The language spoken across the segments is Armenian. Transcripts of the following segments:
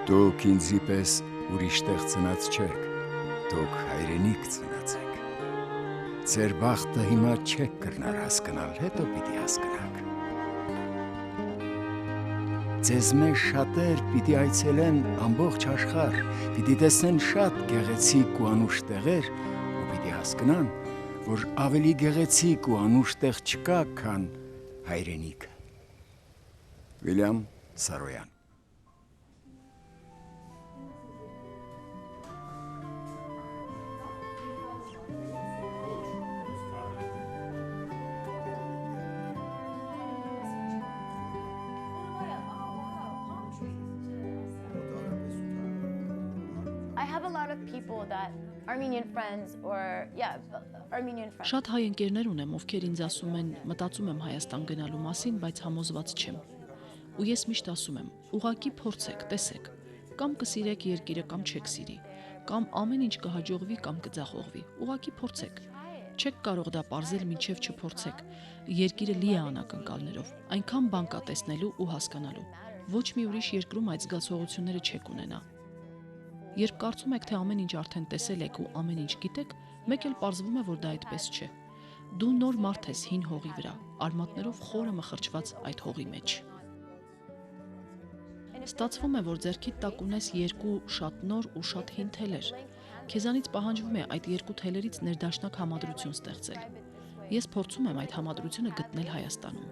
Դուք ինձի պես ուրիշ տեղ ծնած չեք, դուք հայրենիք ծնացեք։ Ձեր բախտը հիմա չեք կրնար հասկանալ, հետո պիտի հասկանաք։ Ձեզ մեջ շատեր պիտի այցելեն ամբողջ աշխարհ, պիտի տեսնեն շատ գեղեցիկ ու անուշ տեղեր ու պիտի հասկանան, որ ավելի գեղեցիկ ու անուշ տեղ չկա, քան հայրենիքը։ Վիլյամ Սարոյան Շատ հայ ընկերներ ունեմ, ովքեր ինձ ասում են, մտածում եմ Հայաստան գնալու մասին, բայց համոզված չեմ։ Ու ես միշտ ասում եմ, ուղղակի փորձեք, տեսեք, կամ կսիրեք երկիրը, կամ չեք սիրի, կամ ամեն ինչ կհաջողվի, կամ կձախողվի, ուղղակի փորձեք։ Չեք կարող դա պարզել, մինչև չփորձեք։ Երկիրը լի է անակնկալներով, այնքան բան կա տեսնելու ու հասկանալու։ Ոչ մի ուրիշ երկրում այդ զգացողությունները չեք ունենա։ Երբ կարծում եք, թե ամեն ինչ արդեն տեսել եք ու ամեն ինչ գիտեք, մեկ էլ պարզվում է, որ դա այդպես չէ։ Դու նոր մարդ ես հին հողի վրա, արմատներով խորը մխրճված այդ հողի մեջ։ Ստացվում է, որ ձեռքիդ տակ ունես երկու շատ նոր ու շատ հին թելեր։ Քեզանից պահանջվում է այդ երկու թելերից ներդաշնակ համադրություն ստեղծել։ Ես փորձում եմ այդ համադրությունը գտնել Հայաստանում։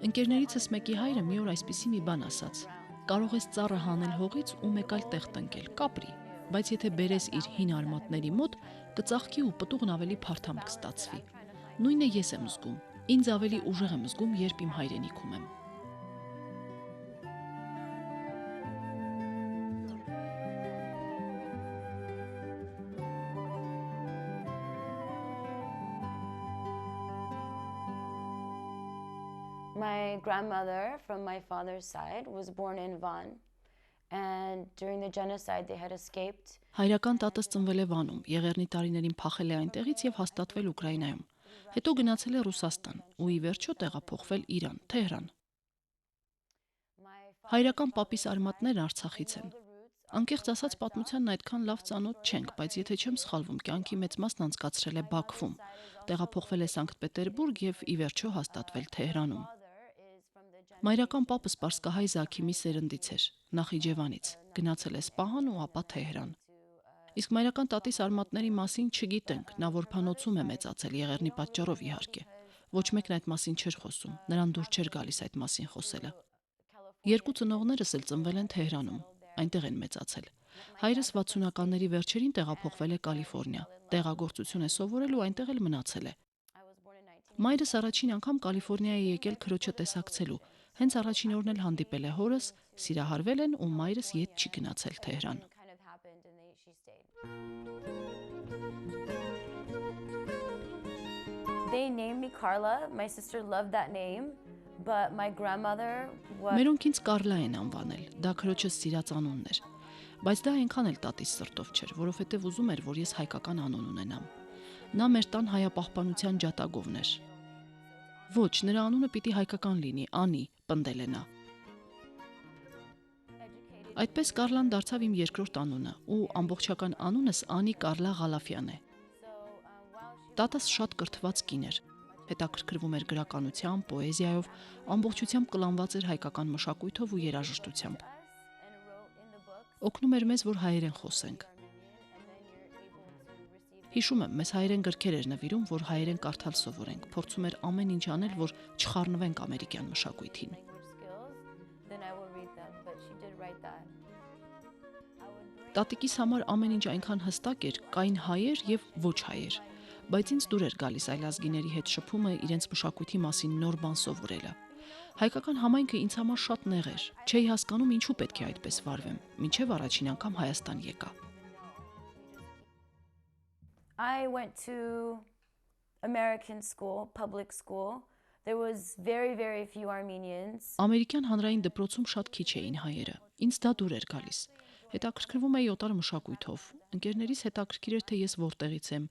Ընկերներիցս մեկի հայրը մի օր այսպիսի մի բան ասաց. կարող ես ծառը հանել հողից ու մեկ այլ տեղ տնկել, կապրի, բայց եթե բերես իր հին արմատների մոտ, կծաղկի ու պտուղն ավելի փարթամ կստացվի։ Նույնը ես եմ զգում, ինձ ավելի ուժեղ եմ զգում, երբ իմ հայրենիքում եմ։ My grandmother from my father's side was born in Van, and during the genocide they had escaped. Հայրական տատս ծնվել է Վանում, եղեռնի տարիներին փախել է այնտեղից եւ հաստատվել Ուկրաինայում։ Հետո գնացել է Ռուսաստան ու ի վերջո տեղափոխվել Իրան, Թեհրան։ Հայրական պապիս արմատներն Արցախից են։ Անկեղծ ասած պատմությանն այդքան լավ ծանոթ չենք, բայց եթե չեմ սխալվում, կյանքի մեծ մասն անցկացրել է Բաքվում, տեղափոխվել է Սանկտ Պետերբուրգ եւ ի վերջո հաստատվել Թեհրանում։ Մայրական պապս պարսկահայ Զաքիմի սերնդից էր, Նախիջևանից, գնացել է Սպահան ու ապա Թեհրան։ Իսկ մայրական տատիս արմատների մասին չգիտենք, նա որբանոցում է մեծացել, եղեռնի պատճառով իհարկե։ Ոչ մեկն այդ մասին չէր խոսում, նրան դուր չէր գալիս այդ մասին խոսելը։ Երկու ծնողներս էլ ծնվել են Թեհրանում, այնտեղ են մեծացել։ Հայրս 60-ականների վերջերին տեղափոխվել է Կալիֆոռնիա, տեղագործություն է սովորել ու այնտեղ էլ մնացել է։ Մայրս առաջին անգամ Կալիֆոռնիա է եկել քրոջը տեսակցելու, հենց առաջին օրն էլ հանդիպել է հորս, սիրահարվել են ու մայրս ետ չի գնացել Թեհրան։ They named me Carla. My sister loved that name, but my grandmother was Մերոնք ինձ Կարլա են անվանել, դա քրոջս սիրած անունն էր։ Բայց դա այնքան էլ տատիս սրտով չէր, որովհետև ուզում էր, որ ես հայկական անուն ունենամ։ Նա մեր տան հայապահպանության ջատագովն էր։ Ոչ, նրա անունը պիտի հայկական լինի, Անի, պնդել է նա։ Այդպես Կարլան դարձավ իմ երկրորդ անունը, ու ամբողջական անունս Անի Կարլա Ղալաֆյան է։ Տատս շատ կրթված կին էր, հետաքրքրվում էր գրականությամբ, պոեզիայով, ամբողջությամբ կլանված էր հայկական մշակույթով ու երաժշտությամբ։ Օգնում էր մեզ, որ հայերեն խոսենք։ Հիշում եմ, մեզ հայերեն գրքեր էր նվիրում, որ հայերեն կարդալ սովորենք, փորձում էր ամեն ինչ անել, որ չխառնվենք ամերիկյան մշակույթին։ Տատիկիս համար ամեն ինչ այնքան հստակ էր, կային հայեր եւ ոչ հայեր, բայց ինձ դուր էր գալիս այլազգիների հետ շփումը, իրենց մշակույթի մասին նոր բան սովորելը։ Հայկական համայնքը ինձ համար շատ նեղ էր, չէի հասկանում ինչու պետք է այդպես վարվեմ, մինչև առաջին անգամ Հայաստան եկա։ I went to American school, public school. There was very few Armenians. Ամերիկյան հանրային դպրոցում շատ քիչ էին հայերը։ Ինձ դա դուր էր գալիս։ Հետաքրքրվում էի օտար մշակույթով։ Ընկերներիս հետաքրքիր էր, թե ես որտեղից եմ,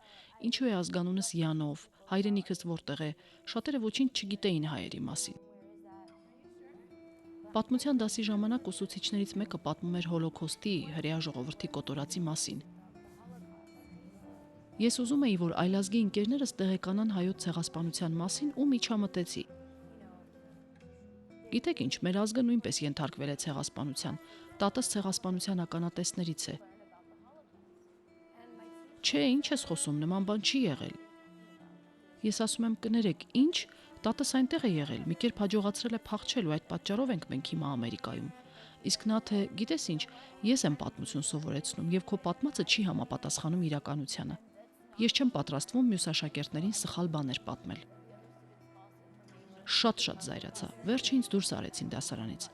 ինչու է ազգանունս Յանով, հայրենիքս որտեղ է, շատերը ոչինչ չգիտեին հայերի մասին։ Պատմության դասի ժամանակ ուսուցիչներից մեկը պատմում էր Հոլոքոստի հրեա ժողովրդի կոտորածի մասին։ Ես ուզում էի, որ այլազգի ընկերներս տեղեկանան հայոց ցեղասպանության մասին ու միջամտեցի։ Գիտեք ինչ, մեր ազգը նույնպես ենթարկվել է ցեղասպանության, տատս ցեղասպանության ականատեսներից է։ Չէ, ինչ ես խոսում, նման բան չի եղել։ Ես ասում եմ կներեք, ինչ, տատս այնտեղ է եղել, մի կերպ հաջողացրել է փախչել ու այդ պատճառով ենք մենք հիմա Ամերիկայում։ Իսկ նա թե, գիտես ինչ, ես եմ պատմություն սովորեցնում եւ քո պատմածը չի համապատասխանում իրականությանը։ Ես չեմ պատրաստվում մյուս աշակերտներին սխալ բաներ պատմել։ Շատ զայրացա։ Վերջը ինձ դուրս արեցին դասարանից։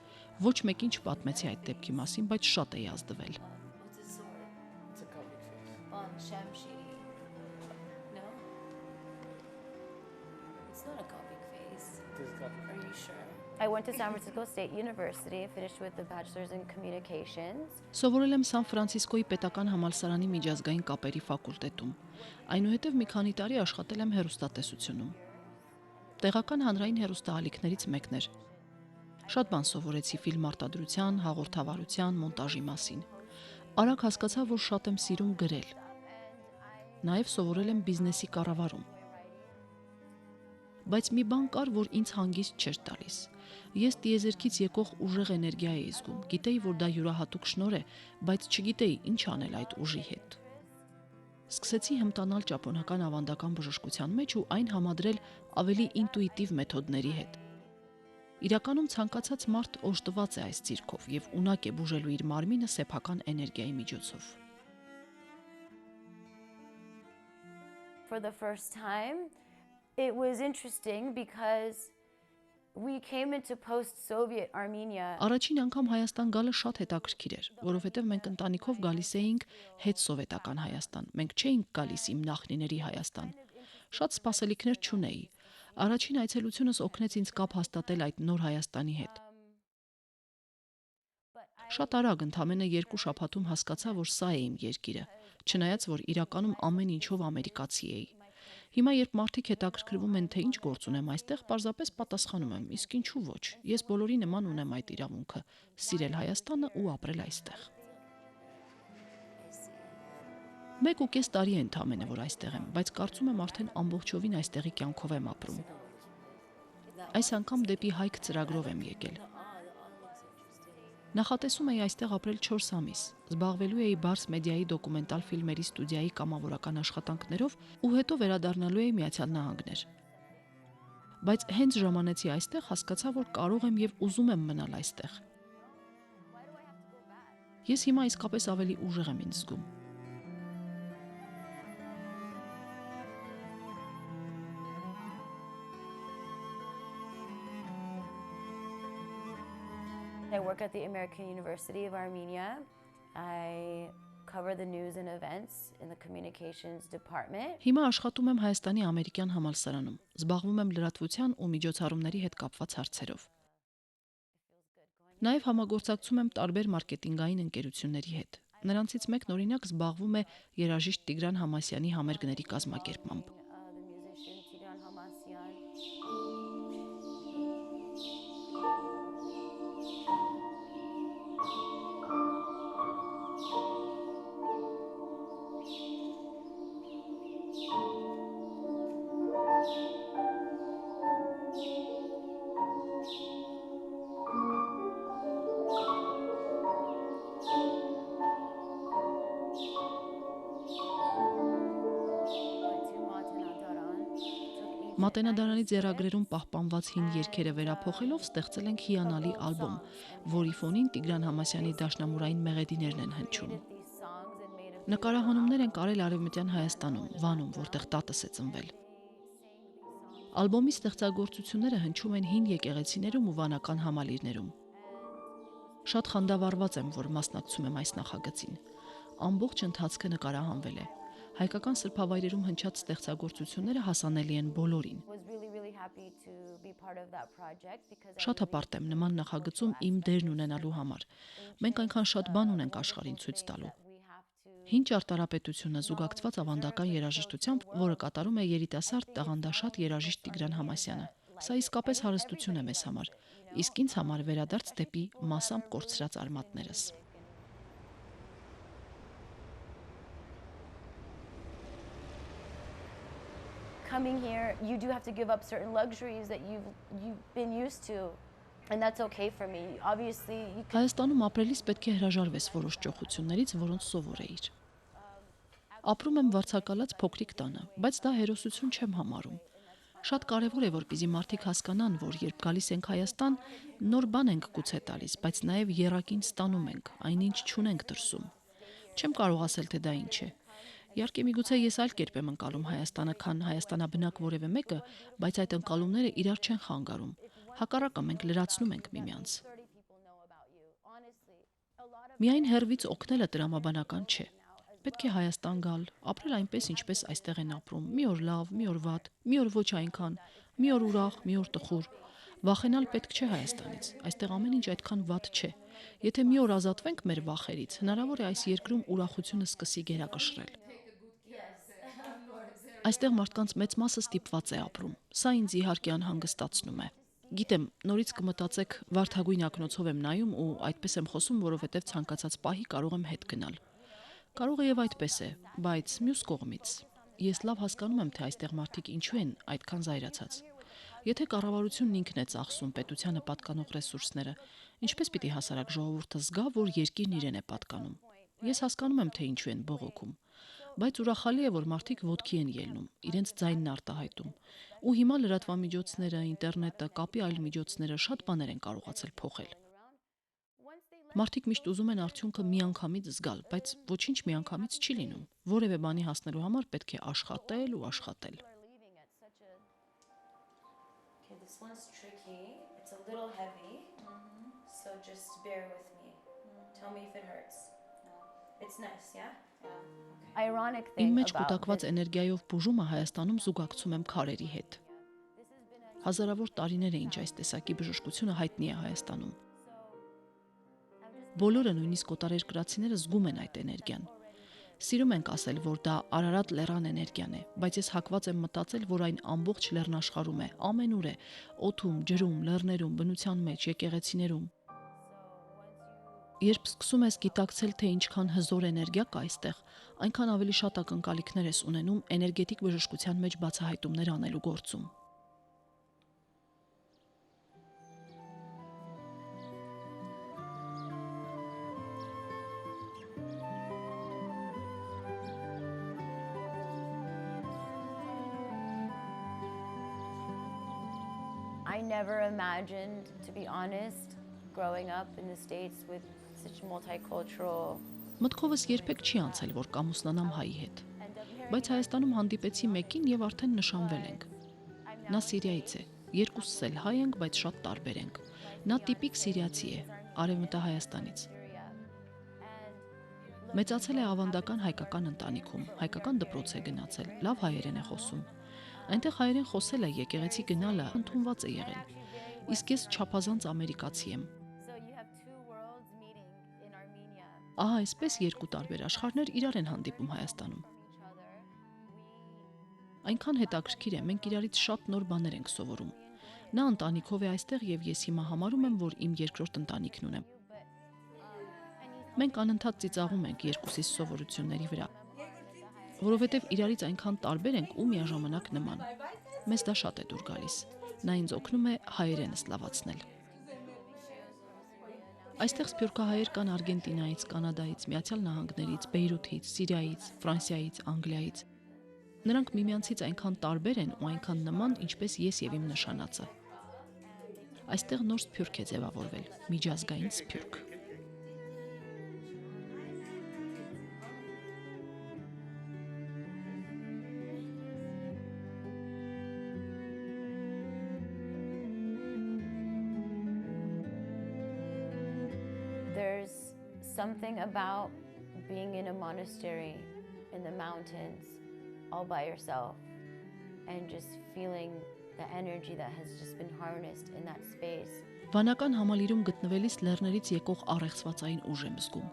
Ոչ մեկին չպատմեցի այդ դեպքի մասին, բայց շատ էի ազդվել։ I went to San Francisco State University, finished with a bachelor's in communications. Սովորել եմ Սան Ֆրանցիսկոյի պետական համալսարանի միջազգային կապերի ֆակուլտետում։ Այնուհետև մի քանի տարի աշխատել եմ հեռուստատեսությունում։ Տեղական հանրային հեռուստաալիքներից մեկն էր։ Շատ բան սովորեցի ֆիլմարտադրության, հաղորդավարության, մոնտաժի մասին։ Արագ հասկացա, որ շատ եմ սիրում գրել։ Նաև սովորել եմ բիզնեսի կառավարում։ Բայց մի բան կար, որ ինձ հանգիստ չէր տալիս։ Ես տիեզերքից եկող ուժեղ էներգիա էի զգում, գիտեի, որ դա յուրահատուկ շնորհ է, բայց չգիտեի ինչ անել այդ ուժի հետ։ Սկսեցի հմտանալ ճապոնական ավանդական բժշկության մեջ ու այն համադրել ավելի ինտուիտիվ մեթոդների հետ։ Իրականում ցանկացած մարդ օժտված է այս ցիրկով եւ ունակ է բուժելու իր մարմինը սեփական էներգիայի միջոցով։ For the first time, it was interesting because we came into post-Soviet Armenia. Առաջին անգամ Հայաստան գալը շատ հետաքրքիր էր, որովհետև մենք ընտանիքով գալիս էինք հետսովետական Հայաստան։ Մենք չէինք գալիս իմ նախնիների Հայաստան։ Շատ սպասելիքներ չունեի։ Առաջին այցելությունս օգնեց ինձ կապ հաստատել այդ նոր Հայաստանի հետ։ Շատ արագ, ընդամենը 2 շաբաթում հասկացա, որ սա է իմ երկիրը, չնայած որ իրականում ամեն ինչով ամերիկացի էի։ Հիմա երբ մարդիկ հետաքրքրվում են, թե ինչ գործ ունեմ այստեղ, պարզապես պատասխանում եմ, իսկ ինչու ոչ։ Ես բոլորի նման ունեմ այդ իրավունքը՝ սիրել Հայաստանը ու ապրել այստեղ։ 1.5 տարի է ընդամենը, որ այստեղ եմ, բայց կարծում եմ արդեն ամբողջովին այստեղի կյանքով եմ ապրում։ Այս անգամ դեպի Հայք ծրագրով եմ եկել։ Նախատեսում էի այստեղ ապրել 4 ամիս, զբաղվելու էի Բարս մեդիայի դոկումենտալ ֆիլմերի ստուդիայի կամավորական աշխատանքներով ու հետո վերադառնալու էի Միացյալ Նահանգներ։ Բայց հենց ժամանեցի այստեղ, հասկացա, որ կարող եմ եւ ուզում եմ մնալ այստեղ։ Ես հիմա իսկապես ավելի ուժեղ եմ ինձ զգում։ I work at the American University of Armenia. I cover the news and events in the communications department. Հիմա աշխատում եմ Հայաստանի ամերիկյան համալսարանում։ Զբաղվում եմ լրատվության ու միջոցառումների հետ կապված հարցերով։ Նաև համագործակցում եմ տարբեր մարքեթինգային ընկերությունների հետ։ Նրանցից մեկն օրինակ զբաղվում է երաժիշտ Տիգրան Համասյանի համերգների կազմակերպմամբ։ The musician Tigran Hamasyan. Մատենադարանի ձեռագրերում պահպանված հին երգերը վերափոխելով ստեղծել ենք հիանալի ալբոմ, որի ֆոնին Տիգրան Համասյանի դաշնամուրային մեղեդիներն են հնչում։ Նկարահանումներ ենք արել Արևմտյան Հայաստանում, Վանում, որտեղ տատս է ծնվել։ Ալբոմի ստեղծագործությունները հնչում են հին եկեղեցիներում ու վանական համալիրներում։ Շատ խանդավառված եմ, որ մասնակցում եմ այս նախագծին։ Ամբողջ ընթացքը նկարահանվել է։ Հայկական սրբավայրերում հնչած ստեղծագործությունները հասանելի են բոլորին։ Շատ հպարտ եմ նման նախագծում իմ դերն ունենալու համար։ Մենք այնքան շատ բան ունենք աշխարհին ցույց տալու։ Հին ճարտարապետությունը զուգակցված ավանդական երաժշտությամբ, որը կատարում է երիտասարդ տաղանդաշատ երաժիշտ Տիգրան Համասյանը։ Սա իսկապես հարստություն է մեզ համար, իսկ ինձ համար վերադարձ դեպի մասամբ կորցրած արմատներս։ Coming here, you do have to give up certain luxuries that you've been used to, and that's okay for me. Obviously, you can... Հայաստանում ապրելիս պետք է հրաժարվես որոշ ճոխություններից, որոնց սովոր էիր։ Ապրում եմ վարձակալած փոքրիկ տանը, բայց դա հերոսություն չեմ համարում։ Շատ կարևոր է, որպեսզի մարդիկ հասկանան, որ երբ գալիս ենք Հայաստան, նոր բան ենք գուցե տալիս, բայց նաև եռակին ստանում ենք, այնինչ չունենք դրսում։ Չեմ կարող ասել, թե դա ինչ է։ Իհարկե միգուցե ես այլ կերպ եմ ընկալում Հայաստանը, քան հայաստանաբնակ որևէ մեկը, բայց այդ ընկալումները իրար չեն խանգարում։ Հակառակը մենք լրացնում ենք միմյանց։ Միայն հեռվից օգնելը տրամաբանական չէ։ Պետք է Հայաստան գալ, ապրել այնպես, ինչպես այստեղ են ապրում։ Մի օր լավ, մի օր վատ, մի օր ոչ այնքան, մի օր ուրախ, մի օր տխուր։ Վախենալ պետք չէ Հայաստանից։ Այստեղ ամեն ինչ այդքան վատ չէ։ Եթե մի օր ազատվենք մեր վախերից, հնարավոր է այս երկրում ուրախությունը սկսի գերակշռել։ Այստեղ մարդկանց մեծ մասը ստիպված է ապրում։ Սա ինձ իհարկե անհանգստացնում է։ Գիտեմ, նորից կմտածեք, վարդագույն ակնոցով եմ նայում ու այդպես եմ խոսում, որովհետև ցանկացած պահի կարող եմ հետ գնալ։ Կարող է եւ այդպես է, բայց մյուս կողմից ես լավ հասկանում եմ, թե այստեղ մարդիկ ինչու են այդքան զայրացած։ Եթե կառավարությունն ինքն է ծախսում պետությանը պատկանող ռեսուրսները, ինչպես պիտի հասարակ ժողովուրդը զգա, որ երկիրն իրեն է պատկանում։ Ես հասկանում եմ, թե ինչու են բողոքում, բայց ուրախալի է, որ մարդիկ ոտքի են ելնում, իրենց ձայնն արտահայտում։ Ու հիմա լրատվամիջոցները, ինտերնետը, կապի այլ միջոցները շատ բաներ են կարողացել փոխել։ Մարդիկ միշտ ուզում են արդյունքը միանգամից զգալ, բայց ոչինչ միանգամից չի լինում։ Որևէ բանի հասնելու համար պետք է աշխատել ու աշխատել։ Okay, this one's tricky. It's a little heavy. So just bear with me. Tell me if it hurts. It's nice, yeah? Ironic Իմ thing մեջ about կուտակված this. էներգիայով բուժումը Հայաստանում զուգակցում եմ քարերի հետ։ Հազարավոր տարիներ է ինչ այս տեսակի բժշկությունը հայտնի է Հայաստանում։ Բոլորը, նույնիսկ օտարերկրացիները զգում են այդ էներգիան։ Սիրում ենք ասել, որ դա Արարատ լեռան էներգիան է, բայց ես հակված եմ մտածել, որ այն ամբողջ լեռնաշխարհում է, ամենուր է, օդում, ջրում, լեռներում, բնության մեջ, եկեղեցիներում։ Երբ սկսում ես գիտակցել, թե ինչքան հզոր էներգիա կա այստեղ, այնքան ավելի շատ ակնկալիքներ ես ունենում էներգետիկ բժշկության մեջ բացահայտումներ անելու գործում։ I never imagined, to be honest, growing up in the States with such multicultural. Մտքովս երբեք չի անցել, որ կամուսնանամ հայի հետ, բայց Հայաստանում հանդիպեցի մեկին եւ արդեն նշանվել ենք։ Նա Սիրիայից է, երկուսս էլ հայ ենք, բայց շատ տարբեր ենք։ Նա տիպիկ սիրիացի է, Արևմտահայաստանից։ Մեծացել է ավանդական հայկական ընտանիքում, հայկական դպրոց է գնացել, լավ հայերեն է խոսում։ Այնտեղ հայերեն խոսել է, եկեղեցի գնալը ընդունված է եղել։ Իսկ ես չափազանց ամերիկացի եմ։ Ահա այսպես երկու տարբեր աշխարհներ իրար են հանդիպում Հայաստանում։ Այնքան հետաքրքիր է, մենք իրարից շատ նոր բաներ ենք սովորում։ Նա ընտանիքով է այստեղ եւ ես հիմա համարում եմ, որ իմ երկրորդ ընտանիքն ունեմ։ Մենք անընդհատ ծիծաղում ենք երկուսիս սովորությունների վրա, որովհետև իրարից այնքան տարբեր ենք ու միաժամանակ նման։ Մեզ դա շատ է դուր գալիս։ Նա ինձ օգնում է հայերենս լավացնել։ Այստեղ սփյուռքահայեր կան Արգենտինայից, Կանադայից, Միացյալ Նահանգներից, Բեյրութից, Սիրիայից, Ֆրանսիայից, Անգլիայից։ Նրանք միմյանցից այնքան տարբեր են ու այնքան նման, ինչպես ես եւ իմ նշանածը։ Այստեղ նոր սփյուռք է ձևավորվել, միջազգային սփյուռք։ There's something about being in a monastery in the mountains all by yourself and just feeling the energy that has just been harnessed in that space. Վանական համալիրում գտնվելիս լեռներից եկող առեղծվածային ուժ եմ զգում։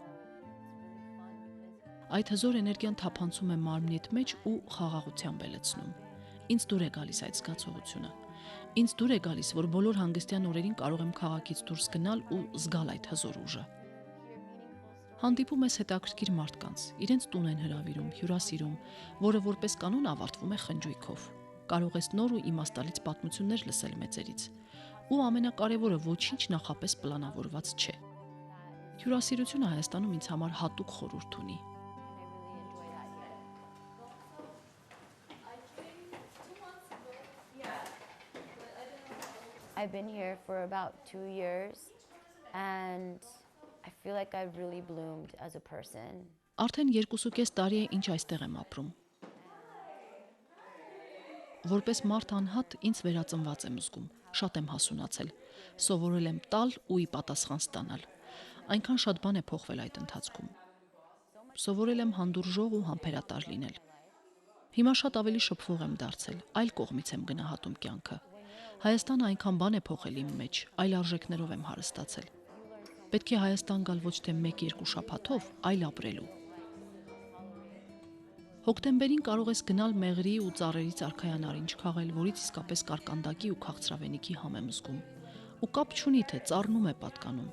Այդ հզոր էներգիան թափանցում է մարմնիդ մեջ ու խաղաղությամբ է լցնում։ Ինձ դուր է գալիս այդ զգացողությունը։ Ինձ դուր է գալիս, որ բոլոր հանգստյան օրերին կարող եմ քաղաքից դուրս գնալ ու զգալ այդ հզոր ուժը։ Հանդիպում ես հետաքրքիր մարդկանց, իրենց տուն են հրավիրում, հյուրասիրում, որը որպես կանոն ավարտվում է խնջույքով։ Կարող ես նոր ու իմաստալից պատմություններ լսել մեծերից։ Ու ամենակարևորը ոչինչ նախապես պլանավորված չէ։ Հյուրասիրությունը Հայաստանում ինձ համար հատուկ խորհուրդ ունի։ I've been here for about 2 years and I feel like I've really bloomed as a person. Արդեն 2.5 տարի է ինչ այստեղ եմ ապրում։ Որպես մարդ անհատ ինձ վերածնված եմ զգում, շատ եմ հասունացել, սովորել եմ տալ ու ի պատասխան ստանալ։ Այնքան շատ բան է փոխվել այդ ընթացքում։ Սովորել եմ հանդուրժող ու համբերատար լինել։ Հիմա շատ ավելի շփվող եմ դարձել, այլ կողմից եմ գնահատում կյանքը։ Հայաստանը այնքան բան է փոխել իմ մեջ, այլ արժեքներով եմ հարստացել։ Պետք է Հայաստան գալ ոչ թե 1-2 շաբաթով, այլ ապրելու։ Հոկտեմբերին կարող ես գնալ Մեղրի ու ծառերից արքայանարինչ քաղել, որից իսկապես կարկանդակի ու քաղցրավենիքի համ եմ զգում։ Ու կապ չունի, թե ծառնում է պատկանում։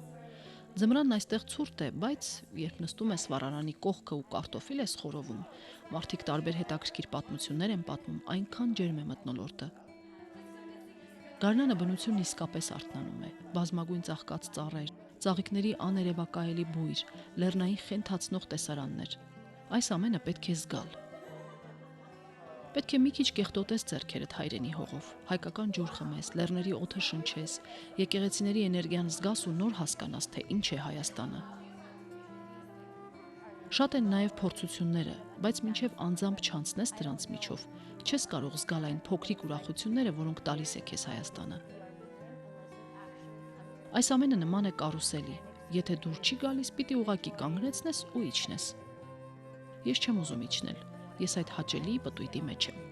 Ձմրանն այստեղ ցուրտ է, բայց երբ նստում ես վառարանի կողքը ու կարտոֆիլ ես խորովում, մարդիկ տարբեր հետաքրքիր պատմություններ են պատմում, այնքան ջերմ է մթնոլորտը։ Գարնանը բնությունն իսկապես արթնանում է, բազմագույն ծաղկած ծառեր, ծաղիկների աներևակայելի բույր, լեռնային խենթացնող տեսարաններ։ Այս ամենը պետք է զգալ։ Պետք է մի քիչ կեղտոտես ձեռքերդ հայրենի հողով, հայկական ջուր խմես, լեռների օդը շնչես, եկեղեցիների էներգիան զգաս ու նոր հասկանաս, թե ինչ է Հայաստանը։ Շատ են նաև փորձությունները, բայց մինչև անձամբ չանցնես դրանց միջով, չես կարող զգալ այն փոքրիկ ուրախությունները, որոնք տալիս է քեզ Հայաստանը։ Այս ամենը նման է կարուսելի, եթե դուր չի գալիս, պիտի ուղակի կանգնեցնես ու իջնես։ Ես չեմ ուզում իջնել, ես այդ հաճելի պտույտի մեջ եմ։